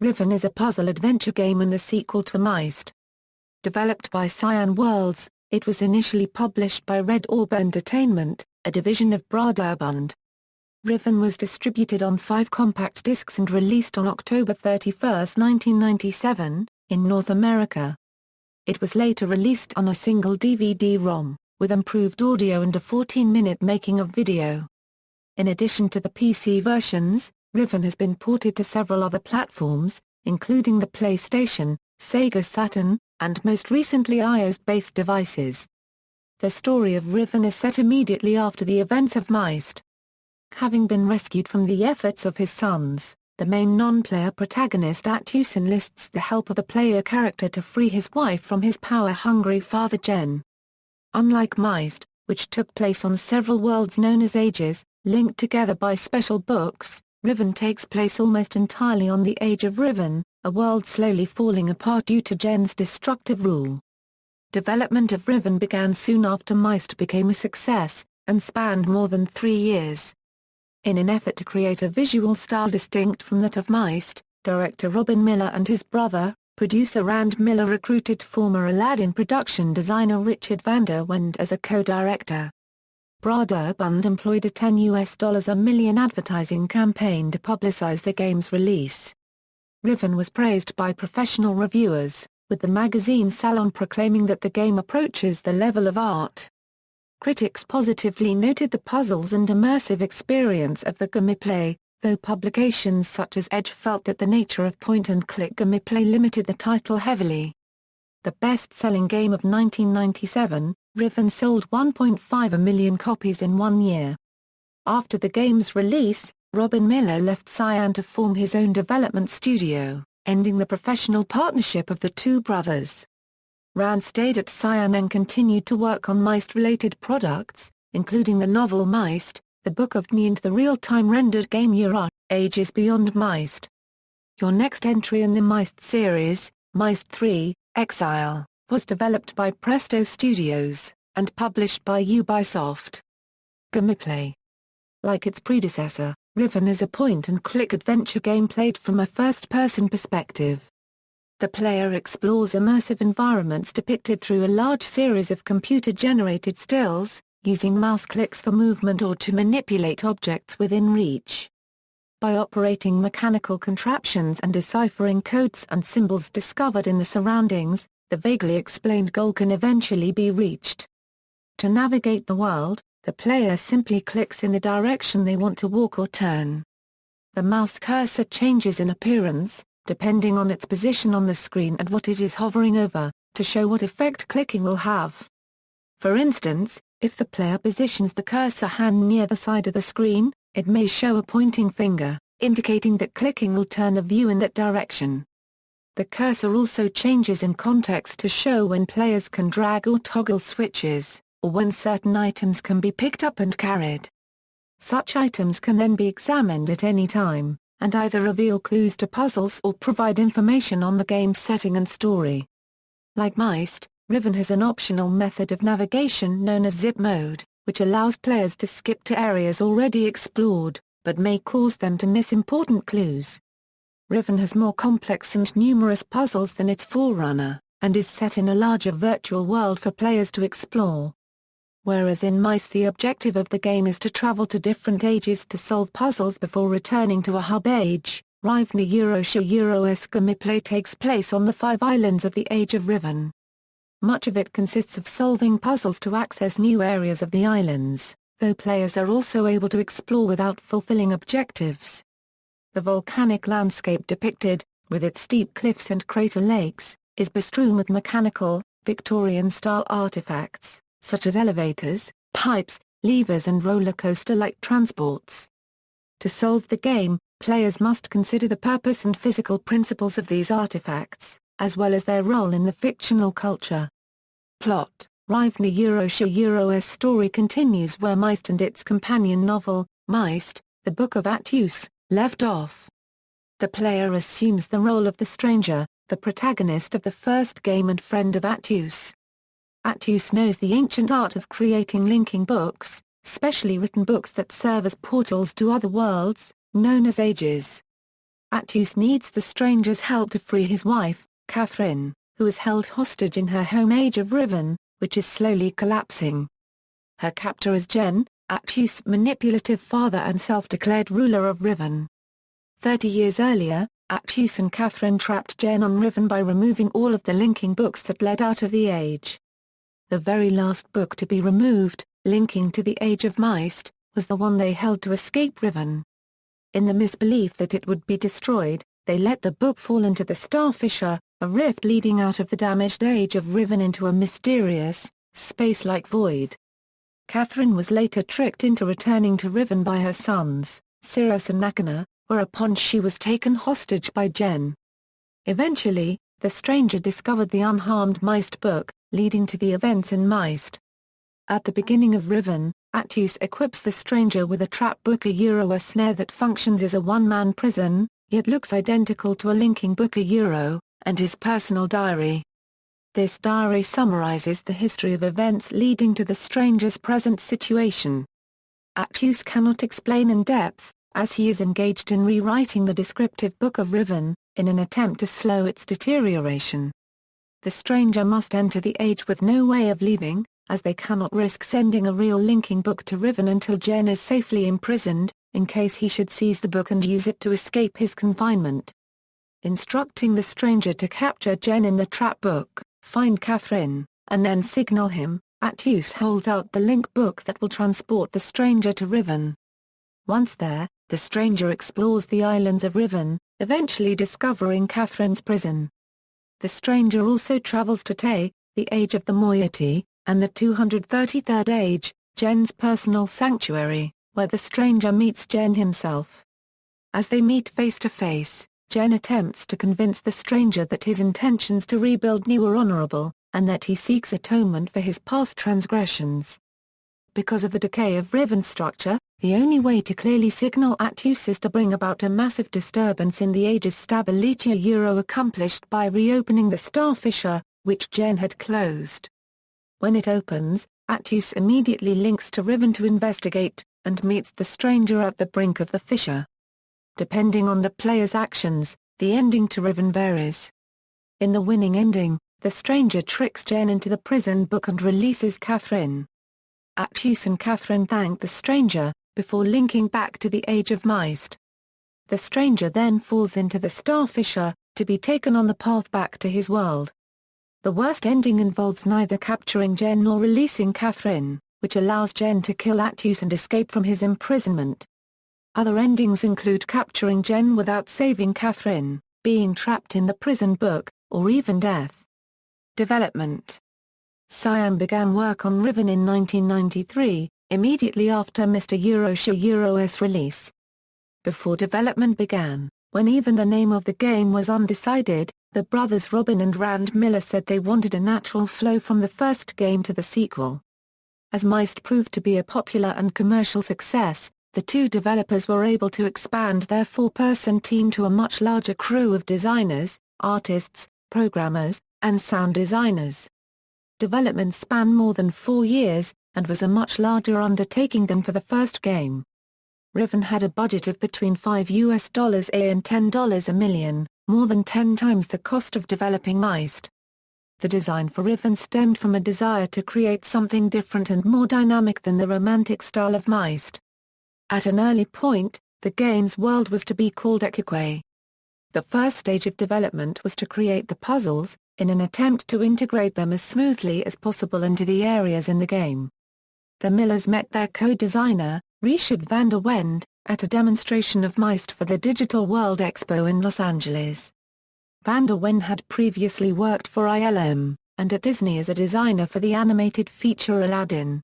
Riven is a puzzle adventure game and the sequel to Myst. Developed by Cyan Worlds, it was initially published by Red Orb Entertainment, a division of Brøderbund. Riven was distributed on 5 compact discs and released on October 31, 1997, in North America. It was later released on a single DVD-ROM, with improved audio and a 14-minute making of video. In addition to the PC versions, Riven has been ported to several other platforms, including the PlayStation, Sega Saturn, and most recently iOS-based devices. The story of Riven is set immediately after the events of Myst. Having been rescued from the efforts of his sons, the main non-player protagonist Atrus enlists the help of the player character to free his wife from his power-hungry father Gehn. Unlike Myst, which took place on several worlds known as Ages, linked together by special books, Riven takes place almost entirely on the Age of Riven, a world slowly falling apart due to Gehn's destructive rule. Development of Riven began soon after Myst became a success, and spanned more than 3 years. In an effort to create a visual style distinct from that of Myst, director Robin Miller and his brother, producer Rand Miller recruited former Aladdin production designer Richard van der Wende as a co-director. Brøderbund employed a $10 million advertising campaign to publicize the game's release. Riven was praised by professional reviewers, with the magazine Salon proclaiming that the game approaches the level of art. Critics positively noted the puzzles and immersive experience of the gameplay, though publications such as Edge felt that the nature of point-and-click gameplay limited the title heavily. The best-selling game of 1997, Riven sold 1.5 million copies in 1 year. After the game's release, Robin Miller left Cyan to form his own development studio, ending the professional partnership of the two brothers. Rand stayed at Cyan and continued to work on Myst-related products, including the novel Myst, the Book of Gehn and the real-time rendered game Ages Beyond Myst. Your next entry in the Myst series, Myst 3, Exile, was developed by Presto Studios, and published by Ubisoft. Gameplay. Like its predecessor, Riven is a point-and-click adventure game played from a first-person perspective. The player explores immersive environments depicted through a large series of computer-generated stills, using mouse clicks for movement or to manipulate objects within reach. By operating mechanical contraptions and deciphering codes and symbols discovered in the surroundings, the vaguely explained goal can eventually be reached. To navigate the world, the player simply clicks in the direction they want to walk or turn. The mouse cursor changes in appearance, depending on its position on the screen and what it is hovering over, to show what effect clicking will have. For instance, if the player positions the cursor hand near the side of the screen, it may show a pointing finger, indicating that clicking will turn the view in that direction. The cursor also changes in context to show when players can drag or toggle switches, or when certain items can be picked up and carried. Such items can then be examined at any time, and either reveal clues to puzzles or provide information on the game's setting and story. Like Myst, Riven has an optional method of navigation known as zip mode, which allows players to skip to areas already explored, but may cause them to miss important clues. Riven has more complex and numerous puzzles than its forerunner, and is set in a larger virtual world for players to explore. Whereas in Myst the objective of the game is to travel to different ages to solve puzzles before returning to a hub age, Riven gameplay takes place on the 5 islands of the Age of Riven. Much of it consists of solving puzzles to access new areas of the islands, though players are also able to explore without fulfilling objectives. The volcanic landscape depicted, with its steep cliffs and crater lakes, is bestrewn with mechanical, Victorian-style artifacts, such as elevators, pipes, levers and roller coaster-like transports. To solve the game, players must consider the purpose and physical principles of these artifacts, as well as their role in the fictional culture. Plot. Riven's story continues where Myst and its companion novel, Myst, the Book of Atrus, left off. The player assumes the role of the stranger, the protagonist of the first game and friend of Atrus. Atrus knows the ancient art of creating linking books, specially written books that serve as portals to other worlds, known as Ages. Atrus needs the stranger's help to free his wife, Catherine, who is held hostage in her home Age of Riven, which is slowly collapsing. Her captor is Gehn, Atrus' manipulative father and self-declared ruler of Riven. 30 years earlier, Atrus and Catherine trapped Gehn on Riven by removing all of the linking books that led out of the age. The very last book to be removed, linking to the Age of Myst, was the one they held to escape Riven. In the misbelief that it would be destroyed, they let the book fall into the Star Fissure, a rift leading out of the damaged Age of Riven into a mysterious, space-like void. Catherine was later tricked into returning to Riven by her sons, Sirius and Nakana, whereupon she was taken hostage by Gehn. Eventually, the stranger discovered the unharmed Myst book, leading to the events in Myst. At the beginning of Riven, Atrus equips the stranger with a trap book, a snare that functions as a one-man prison, yet looks identical to a linking book, and his personal diary. This diary summarizes the history of events leading to the stranger's present situation. Atrus cannot explain in depth, as he is engaged in rewriting the descriptive Book of Riven, in an attempt to slow its deterioration. The stranger must enter the age with no way of leaving, as they cannot risk sending a real linking book to Riven until Gehn is safely imprisoned, in case he should seize the book and use it to escape his confinement. Instructing the stranger to capture Gehn in the trap book, find Catherine, and then signal him, Atrus holds out the link book that will transport the stranger to Riven. Once there, the stranger explores the islands of Riven, eventually discovering Catherine's prison. The stranger also travels to Tay, the Age of the Moiety, and the 233rd Age, Genn's personal sanctuary, where the stranger meets Gehn himself. As they meet face to face, Gehn attempts to convince the stranger that his intentions to rebuild New are honorable, and that he seeks atonement for his past transgressions. Because of the decay of Riven's structure, the only way to clearly signal Atrus is to bring about a massive disturbance in the Age's stability, accomplished by reopening the Star Fissure, which Gehn had closed. When it opens, Atrus immediately links to Riven to investigate, and meets the stranger at the brink of the fissure. Depending on the player's actions, the ending to Riven varies. In the winning ending, the stranger tricks Gehn into the prison book and releases Catherine. Atrus and Catherine thank the stranger, before linking back to the Age of Myst. The stranger then falls into the Star Fissure, to be taken on the path back to his world. The worst ending involves neither capturing Gehn nor releasing Catherine, which allows Gehn to kill Atrus and escape from his imprisonment. Other endings include capturing Gehn without saving Catherine, being trapped in the prison book, or even death. Development. Cyan began work on Riven in 1993, immediately after Myst/'s release. Before development began, when even the name of the game was undecided, the brothers Robin and Rand Miller said they wanted a natural flow from the first game to the sequel. As Myst proved to be a popular and commercial success, the two developers were able to expand their four-person team to a much larger crew of designers, artists, programmers, and sound designers. Development spanned more than 4 years, and was a much larger undertaking than for the first game. Riven had a budget of between $5 and $10 a million, more than 10 times the cost of developing Myst. The design for Riven stemmed from a desire to create something different and more dynamic than the romantic style of Myst. At an early point, the game's world was to be called Equique. The first stage of development was to create the puzzles, in an attempt to integrate them as smoothly as possible into the areas in the game. The Millers met their co-designer, Richard van der Wende, at a demonstration of Myst for the Digital World Expo in Los Angeles. Van der Wende had previously worked for ILM, and at Disney as a designer for the animated feature Aladdin.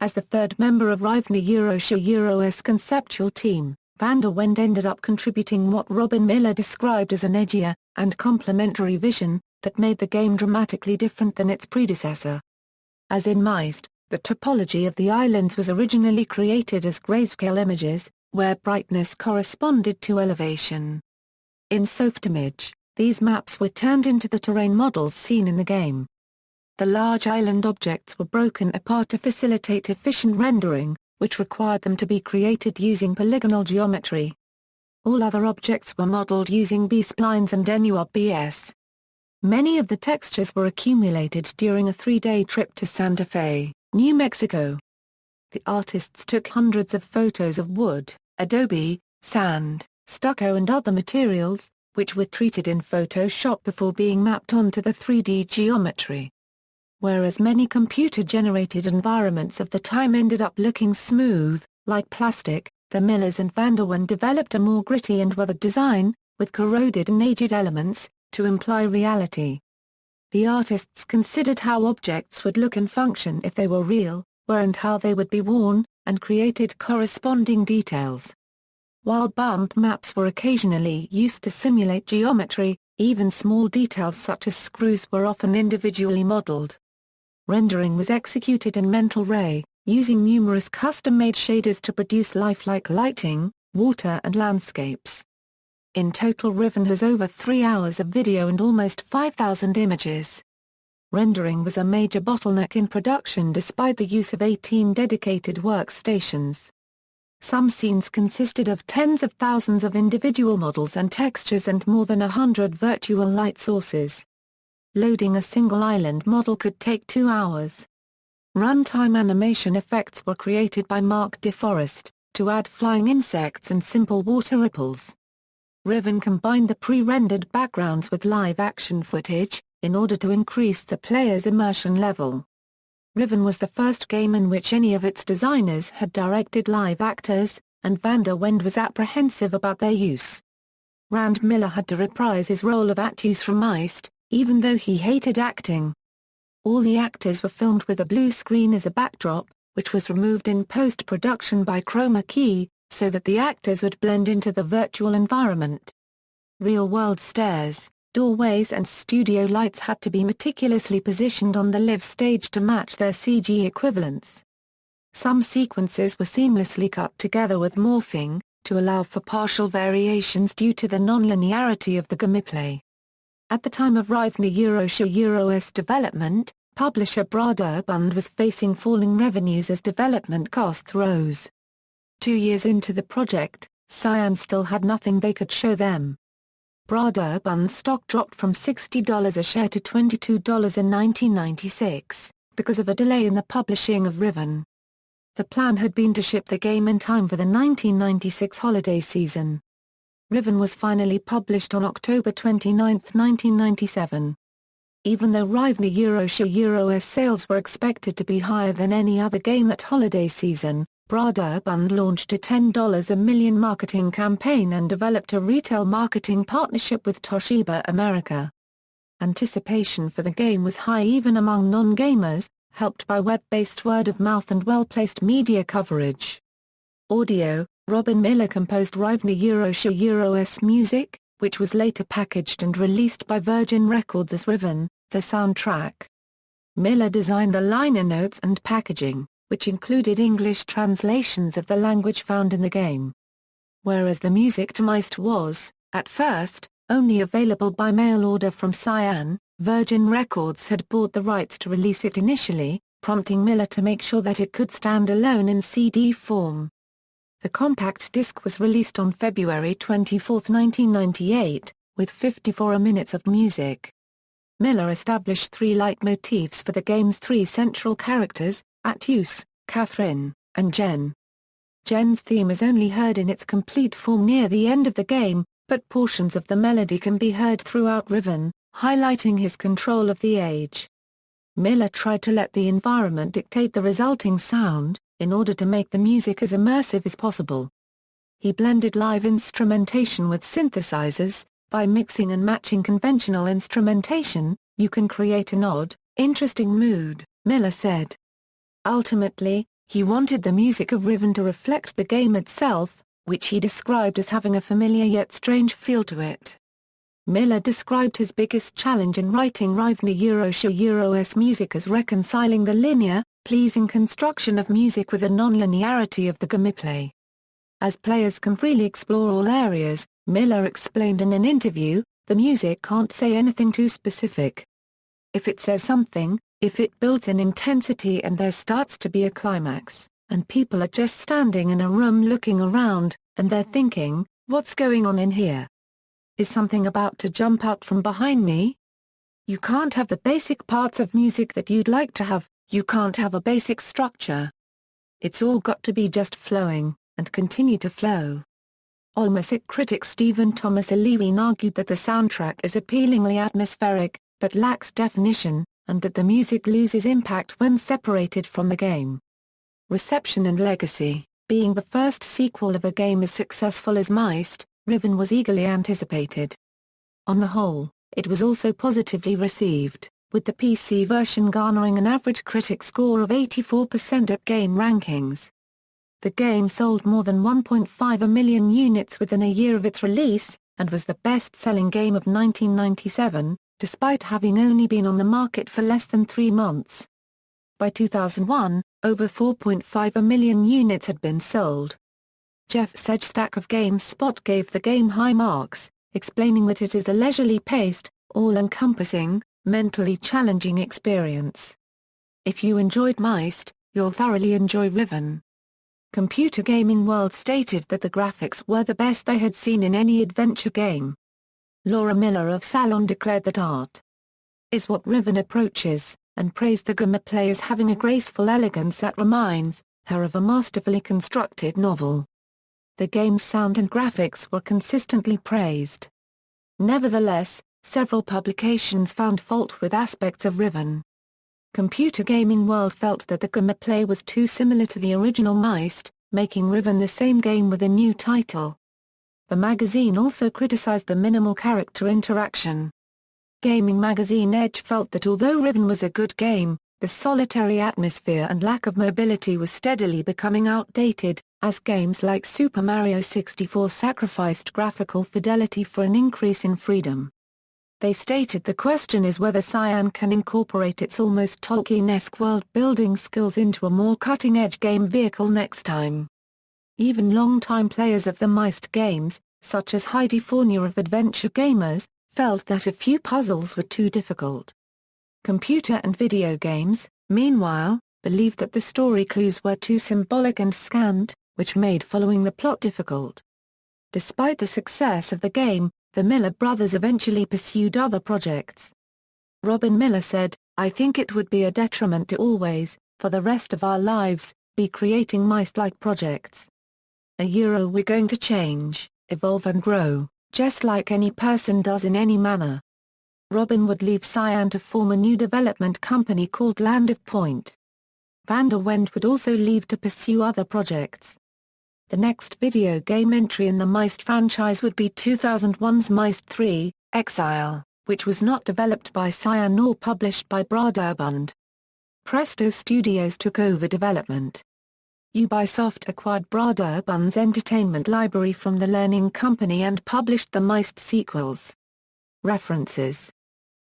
As the third member of Riven/'s conceptual team, van der Wende ended up contributing what Robin Miller described as an edgier, and complementary vision, that made the game dramatically different than its predecessor. As in Myst, the topology of the islands was originally created as grayscale images, where brightness corresponded to elevation. In Softimage, these maps were turned into the terrain models seen in the game. The large island objects were broken apart to facilitate efficient rendering, which required them to be created using polygonal geometry. All other objects were modeled using B-splines and NURBS. Many of the textures were accumulated during a 3-day trip to Santa Fe, New Mexico. The artists took hundreds of photos of wood, adobe, sand, stucco and other materials, which were treated in Photoshop before being mapped onto the 3D geometry. Whereas many computer-generated environments of the time ended up looking smooth, like plastic, the Millers and Vanderwen developed a more gritty and weathered design, with corroded and aged elements, to imply reality. The artists considered how objects would look and function if they were real, where and how they would be worn, and created corresponding details. While bump maps were occasionally used to simulate geometry, even small details such as screws were often individually modeled. Rendering was executed in Mental Ray, using numerous custom-made shaders to produce lifelike lighting, water and landscapes. In total, Riven has over 3 hours of video and almost 5,000 images. Rendering was a major bottleneck in production despite the use of 18 dedicated workstations. Some scenes consisted of tens of thousands of individual models and textures and more than 100 virtual light sources. Loading a single island model could take 2 hours. Runtime animation effects were created by Mark DeForest, to add flying insects and simple water ripples. Riven combined the pre-rendered backgrounds with live-action footage, in order to increase the player's immersion level. Riven was the first game in which any of its designers had directed live actors, and Vanderwen was apprehensive about their use. Rand Miller had to reprise his role of Atrus from Myst, even though he hated acting. All the actors were filmed with a blue screen as a backdrop, which was removed in post-production by chroma key, so that the actors would blend into the virtual environment. Real-world stairs, doorways and studio lights had to be meticulously positioned on the live stage to match their CG equivalents. Some sequences were seamlessly cut together with morphing, to allow for partial variations due to the non-linearity of the gameplay. At the time of Riven Euro's development, publisher Brøderbund was facing falling revenues as development costs rose. 2 years into the project, Cyan still had nothing they could show them. Brøderbund's stock dropped from $60 a share to $22 in 1996, because of a delay in the publishing of Riven. The plan had been to ship the game in time for the 1996 holiday season. Riven was finally published on October 29, 1997. Even though Riven Euro's sales were expected to be higher than any other game that holiday season, Brøderbund launched a $10 a million marketing campaign and developed a retail marketing partnership with Toshiba America. Anticipation for the game was high even among non-gamers, helped by web-based word-of-mouth and well-placed media coverage. Audio: Robin Miller composed Riven Euro's music, which was later packaged and released by Virgin Records as Riven, the soundtrack. Miller designed the liner notes and packaging, which included English translations of the language found in the game. Whereas the music to Myst was, at first, only available by mail order from Cyan, Virgin Records had bought the rights to release it initially, prompting Miller to make sure that it could stand alone in CD form. The compact disc was released on February 24, 1998, with 54 minutes of music. Miller established 3 leitmotifs for the game's 3 central characters, Atrus, Catherine, and Gehn. Gehn's theme is only heard in its complete form near the end of the game, but portions of the melody can be heard throughout Riven, highlighting his control of the age. Miller tried to let the environment dictate the resulting sound, in order to make the music as immersive as possible. He blended live instrumentation with synthesizers. By mixing and matching conventional instrumentation, you can create an odd, interesting mood, Miller said. Ultimately, he wanted the music of Riven to reflect the game itself, which he described as having a familiar yet strange feel to it. Miller described his biggest challenge in writing Riven Euro's music as reconciling the linear, pleasing construction of music with the non-linearity of the gameplay. As players can freely explore all areas, Miller explained in an interview, the music can't say anything too specific. If it says something, if it builds in intensity and there starts to be a climax, and people are just standing in a room looking around, and they're thinking, What's going on in here? Is something about to jump out from behind me? You can't have the basic parts of music that you'd like to have, you can't have a basic structure. It's all got to be just flowing, and continue to flow. AllMusic critic Stephen Thomas Erlewine argued that the soundtrack is appealingly atmospheric, but lacks definition, and that the music loses impact when separated from the game. Reception and legacy. Being the first sequel of a game as successful as Myst, Riven was eagerly anticipated. On the whole, it was also positively received, with the PC version garnering an average critic score of 84% at game rankings. The game sold more than 1.5 million units within a year of its release, and was the best-selling game of 1997, despite having only been on the market for less than 3 months. By 2001, over 4.5 million units had been sold. Jeff Sedgstack of GameSpot gave the game high marks, explaining that it is a leisurely paced, all-encompassing, mentally challenging experience. If you enjoyed Myst, you'll thoroughly enjoy Riven. Computer Gaming World stated that the graphics were the best they had seen in any adventure game. Laura Miller of Salon declared that art is what Riven approaches, and praised the gameplay as having a graceful elegance that reminds her of a masterfully constructed novel. The game's sound and graphics were consistently praised. Nevertheless, several publications found fault with aspects of Riven. Computer Gaming World felt that the gameplay was too similar to the original Myst, making Riven the same game with a new title. The magazine also criticized the minimal character interaction. Gaming magazine Edge felt that although Riven was a good game, the solitary atmosphere and lack of mobility was steadily becoming outdated, as games like Super Mario 64 sacrificed graphical fidelity for an increase in freedom. They stated the question is whether Cyan can incorporate its almost Tolkien-esque world-building skills into a more cutting-edge game vehicle next time. Even long-time players of the Myst games, such as Heidi Fournier of Adventure Gamers, felt that a few puzzles were too difficult. Computer and Video Games, meanwhile, believed that the story clues were too symbolic and scant, which made following the plot difficult. Despite the success of the game, the Miller brothers eventually pursued other projects. Robin Miller said, "I think it would be a detriment to always, for the rest of our lives, be creating Myst-like projects. We're going to change, evolve and grow, just like any person does in any manner." Robin would leave Cyan to form a new development company called Land of Point. Van der Wend would also leave to pursue other projects. The next video game entry in the Myst franchise would be 2001's Myst 3, Exile, which was not developed by Cyan nor published by Brøderbund. Presto Studios took over development. Ubisoft acquired Brøderbund's entertainment library from the Learning Company and published the Myst sequels. References.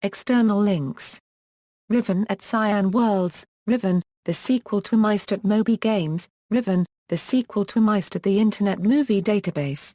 External links. Riven at Cyan Worlds, Riven, the sequel to Myst at Moby Games, Riven, the sequel to Myst at the Internet Movie Database.